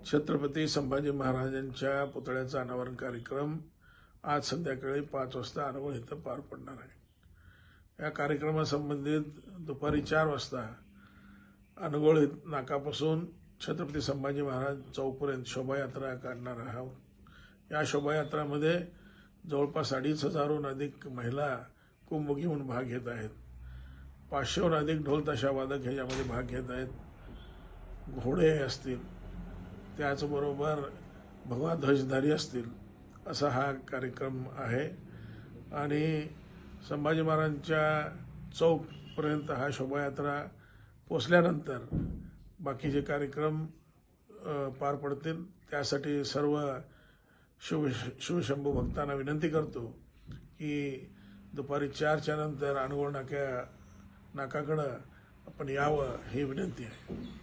छत्रपती संभाजी महाराजांच्या पुतळ्याचा अनावरण कार्यक्रम आज संध्याकाळी 5 वाजता अनवळ इथं पार पडणार आहे। या कार्यक्रमासंबंधित दुपारी 4 वाजता अनगोळ नाकापासून छत्रपती संभाजी महाराज चौकपर्यंत शोभायात्रा काढणार आहोत। या शोभायात्रामध्ये जवळपास 2,500हून अधिक महिला कुंभ घेऊन भाग घेत आहेत। 500हून अधिक ढोल ताशा वादक ह्याच्यामध्ये भाग घेत आहेत। घोडे असतील, त्याचबरोबर भगवा ध्वजधारी असतील, असा हा कार्यक्रम आहे। आणि संभाजी महाराजांच्या चौकपर्यंत हा शोभायात्रा पोचल्यानंतर बाकीचे कार्यक्रम पार पडतील। त्यासाठी सर्व शिवशंभू भक्तांना विनंती करतो की दुपारी 4च्या नंतर अनगोळ नाकाकडं आपण यावं, ही विनंती आहे।